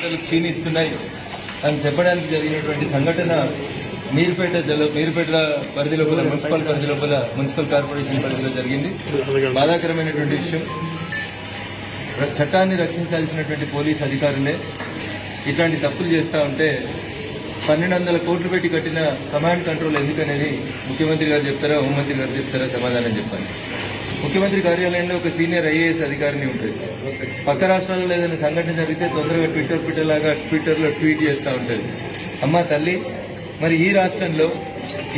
వ్యవస్థలు క్షీణిస్తున్నాయి అని చెప్పడానికి జరిగినటువంటి సంఘటన మీరుపేట పరిధి లోపల మున్సిపల్ పరిధి లోపల మున్సిపల్ కార్పొరేషన్ పరిధిలో జరిగింది. బాధాకరమైనటువంటి విషయం. చట్టాన్ని రక్షించాల్సినటువంటి పోలీస్ అధికారులే ఇట్లాంటి తప్పులు చేస్తూ ఉంటే 1200 కోట్లు పెట్టి కట్టిన కమాండ్ కంట్రోల్ ఎందుకనేది ముఖ్యమంత్రి గారు చెప్తారా, హోంమంత్రి గారు చెప్తారా? సమాధానం చెప్పాలి. ముఖ్యమంత్రి కార్యాలయంలో ఒక సీనియర్ ఐఏఎస్ అధికారిని ఉంటుంది. పక్క రాష్ట్రాల్లో ఏదైనా సంఘటన జరిగితే తొందరగా ట్విట్టర్లో ట్వీట్ చేస్తూ ఉంటుంది. అమ్మా తల్లి, మరి ఈ రాష్ట్రంలో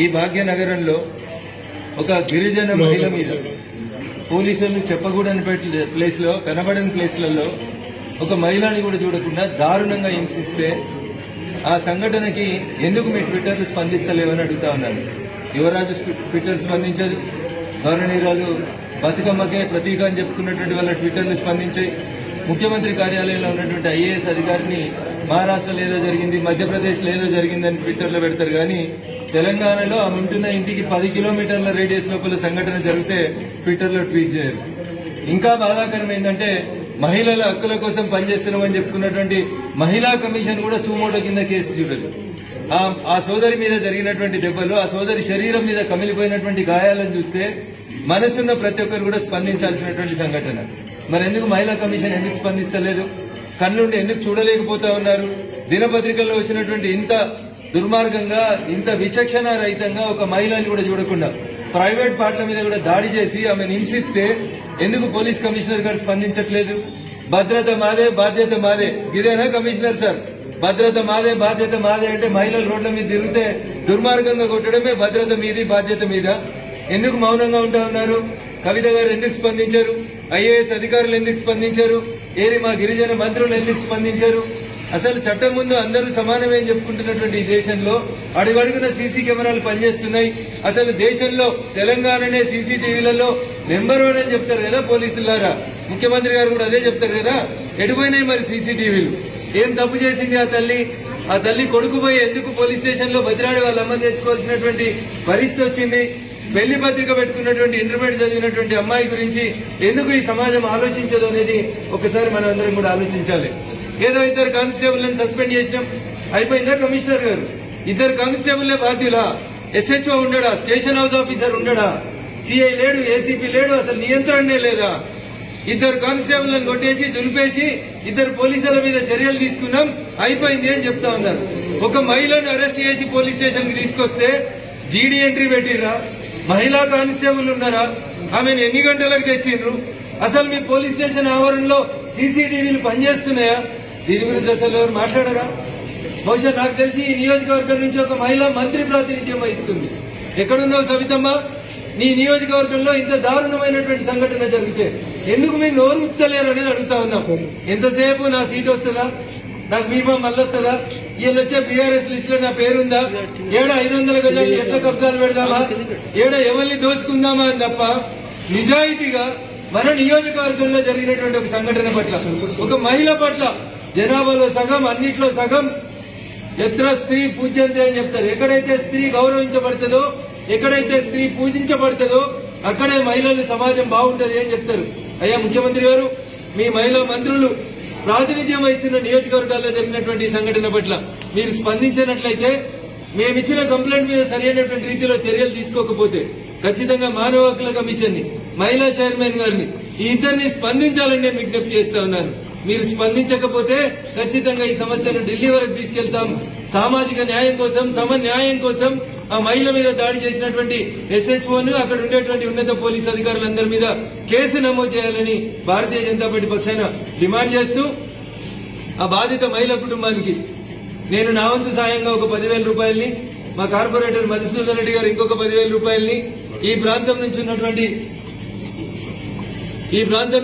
ఈ భాగ్యనగరంలో ఒక గిరిజన మహిళ మీద పోలీసులు చెప్పకూడని ప్లేస్లో, కనబడని ప్లేస్లలో ఒక మహిళని కూడా చూడకుండా దారుణంగా హింసిస్తే ఆ సంఘటనకి ఎందుకు మీ ట్విట్టర్లు స్పందిస్తలేవని అడుగుతా ఉన్నాను. యువరాజు ట్విట్టర్ స్పందించదు. గౌరవనీయురాలు బతుకమ్మకే ప్రతీక అని చెప్పుకున్నటువంటి వాళ్ళ ట్విట్టర్లు స్పందించాయి. ముఖ్యమంత్రి కార్యాలయంలో ఉన్నటువంటి ఐఏఎస్ అధికారిని మహారాష్ట్రలో ఏదో జరిగింది, మధ్యప్రదేశ్లో ఏదో జరిగిందని ట్విట్టర్లో పెడతారు. కానీ తెలంగాణలో ఆమె ఉంటున్న ఇంటికి 10 కిలోమీటర్ల రేడియస్ లోపల సంఘటన జరిగితే ట్విట్టర్లో ట్వీట్ చేయరు. ఇంకా బాధాకరం ఏంటంటే మహిళల హక్కుల కోసం పనిచేస్తున్నామని చెప్పుకున్నటువంటి మహిళా కమిషన్ కూడా సుమోటో కింద కేసు చూడదు. ఆ సోదరి మీద జరిగినటువంటి దెబ్బలు, ఆ సోదరి శరీరం మీద కమిలిపోయినటువంటి గాయాలను చూస్తే మనసున్న ప్రతి ఒక్కరు కూడా స్పందించాల్సినటువంటి సంఘటన. మరి ఎందుకు మహిళా కమిషన్ ఎందుకు స్పందిస్తలేదు? కళ్ళుండి ఎందుకు చూడలేకపోతా ఉన్నారు? దినపత్రికల్లో వచ్చినటువంటి ఇంత దుర్మార్గంగా, ఇంత విచక్షణ రహితంగా ఒక మహిళని కూడా చూడకుండా ప్రైవేట్ పార్ట్ల మీద కూడా దాడి చేసి ఆమెను హింసిస్తే ఎందుకు పోలీస్ కమిషనర్ గారు స్పందించట్లేదు? భద్రత మాదే, బాధ్యత మాదే. ఇదేనా కమిషనర్ సార్? భద్రత మాదే, బాధ్యత మాదే అంటే మహిళలు రోడ్ల మీద తిరిగితే దుర్మార్గంగా కొట్టడమే భద్రత మీది, బాధ్యత మీద. ఎందుకు మౌనంగా ఉంటా ఉన్నారు? కవిత గారు ఎందుకు స్పందించారు? ఐఏఎస్ అధికారులు ఎందుకు స్పందించారు? ఏరి మా గిరిజన మంత్రులు ఎందుకు స్పందించారు? అసలు చట్టం ముందు అందరూ సమానమే అని చెప్పుకుంటున్నటువంటి ఈ దేశంలో అడుగడుగున సీసీ కెమెరాలు పనిచేస్తున్నాయి. అసలు దేశంలో తెలంగాణనే సీసీటీవీలలో నెంబర్ 1 అని చెప్తారు కదా పోలీసులారా. ముఖ్యమంత్రి గారు కూడా అదే చెప్తారు కదా. ఎడిపోయినాయి మరి సీసీటీవీలు. ఏం తప్పు చేసింది ఆ తల్లి? ఆ తల్లి కొడుకు పోయి ఎందుకు పోలీస్ స్టేషన్ లో బతిరాడి వాళ్ళ అమ్మని తెచ్చుకోవాల్సినటువంటి పరిస్థితి వచ్చింది? పెళ్లి పత్రిక పెట్టుకున్నటువంటి ఇంటర్మీడియట్ చదివినటువంటి అమ్మాయి గురించి ఎందుకు ఈ సమాజం ఆలోచించదు అనేది ఒకసారి మనం అందరం కూడా ఆలోచించాలి. ఏదో 2 కానిస్టేబుల్ని సస్పెండ్ చేసినాం, అయిపోయిందా? కమిషనర్ గారు 2 కానిస్టేబుల్లే బాధ్యులా? ఎస్హెచ్ఓ ఉండడా? స్టేషన్ హౌస్ ఆఫీసర్ ఉండడా? సిఐ లేడు, ఏసీపీ లేడు, అసలు నియంత్రణనే లేదా? 2 కానిస్టేబుల్ని కొట్టేసి దులిపేసి 2 పోలీసుల మీద చర్యలు తీసుకున్నాం, అయిపోయింది అని చెప్తా ఉన్నారు. ఒక మహిళను అరెస్ట్ చేసి పోలీస్ స్టేషన్ కి తీసుకొస్తే జీడీ ఎంట్రీ పెట్టిర్రా? మహిళా కానిస్టేబుల్ ఉన్నారా? ఆమెను ఎన్ని గంటలకు తెచ్చిండ్రు? అసలు మీ పోలీస్ స్టేషన్ ఆవరణలో సీసీటీవీలు పనిచేస్తున్నాయా? దీని గురించి అసలు ఎవరు మాట్లాడరా? బహుశా నాకు తెలిసి ఈ నియోజకవర్గం నుంచి ఒక మహిళా మంత్రి ప్రాతినిధ్యం వహిస్తుంది. ఎక్కడున్నావు సవితమ్మ? నీ నియోజకవర్గంలో ఇంత దారుణమైనటువంటి సంఘటన జరిగితే ఎందుకు మీరు నోరు ఉత్తలేరు అనేది అడుగుతా ఉన్నాం. ఎంతసేపు నా సీట్ వస్తుందా, నాకు బీమా మళ్ళొస్తుందా, వీళ్ళు వచ్చే బీఆర్ఎస్ లిస్ట్ లో నా పేరుందా, 500 గజాలు ఎట్లా కబ్జాలు పెడదామా, ఎవరిని దోచుకుందామా అని తప్ప నిజాయితీగా మన నియోజకవర్గంలో జరిగినటువంటి ఒక సంఘటన పట్ల, ఒక మహిళ పట్ల జనాభాలో సగం, అన్నిట్లో సగం ఎత్ర స్త్రీ పూజ్యంతే అని చెప్తారు. ఎక్కడైతే స్త్రీ గౌరవించబడుతుందో, ఎక్కడైతే స్త్రీ పూజించబడుతుందో అక్కడే మహిళలు సమాజం బాగుంటది అని చెప్తారు. అయ్యా ముఖ్యమంత్రి గారు, మీ మహిళా మంత్రులు ప్రాతినిధ్యం వహిస్తున్న నియోజకవర్గాల్లో జరిగినటువంటి సంఘటన పట్ల మీరు స్పందించినట్లయితే, మేమిచ్చిన కంప్లైంట్ మీద సరైనటువంటి రీతిలో చర్యలు తీసుకోకపోతే ఖచ్చితంగా మానవ హక్కుల కమిషన్ ని, మహిళా చైర్మన్ గారిని, ఈ 2 స్పందించాలని నేను విజ్ఞప్తి చేస్తా ఉన్నాను. మీరు స్పందించకపోతే ఖచ్చితంగా ఈ సమస్యను ఢిల్లీ వరకు తీసుకెళ్తాం. సామాజిక న్యాయం కోసం, సమన్యాయం కోసం ఆ మహిళ మీద దాడి చేసినటువంటి ఎస్హెచ్ఓను, అక్కడ ఉండేటువంటి ఉన్నత పోలీసు అధికారులందరి మీద కేసు నమోదు చేయాలని భారతీయ జనతా పార్టీ పక్షాన డిమాండ్ చేస్తూ, ఆ బాధిత మహిళ కుటుంబానికి నేను నా వంతు సాయంగా ఒక 10,000 రూపాయలని, మా కార్పొరేటర్ మధుసూదన్ రెడ్డి గారు ఇంకొక 10,000 రూపాయలని, ఈ ప్రాంతం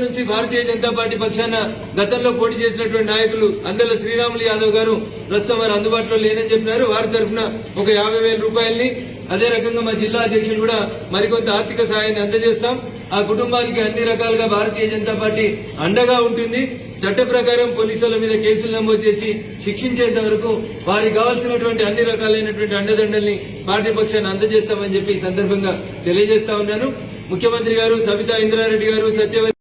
నుంచి భారతీయ జనతా పార్టీ పక్షాన గతంలో పోటీ చేసినటువంటి నాయకులు అందల శ్రీరాములు యాదవ్ గారు ప్రస్తుతం వారు అందుబాటులో లేనని చెప్పినారు. వారి తరఫున ఒక 50,000 రూపాయలని, అదే రకంగా మా జిల్లా అధ్యక్షులు కూడా మరికొంత ఆర్థిక సాయాన్ని అందజేస్తాం. ఆ కుటుంబానికి అన్ని రకాలుగా భారతీయ జనతా పార్టీ అండగా ఉంటుంది. చట్ట ప్రకారం పోలీసుల మీద కేసులు నమోదు చేసి శిక్షించేంత వరకు వారికి కావాల్సినటువంటి అన్ని రకాలైనటువంటి అండదండల్ని పార్టీ పక్షాన్ని అందజేస్తామని చెప్పి ఈ సందర్భంగా తెలియజేస్తా ఉన్నాను. ముఖ్యమంత్రి గారు, సబితా ఇంద్రారెడ్డి గారు, సత్యవతి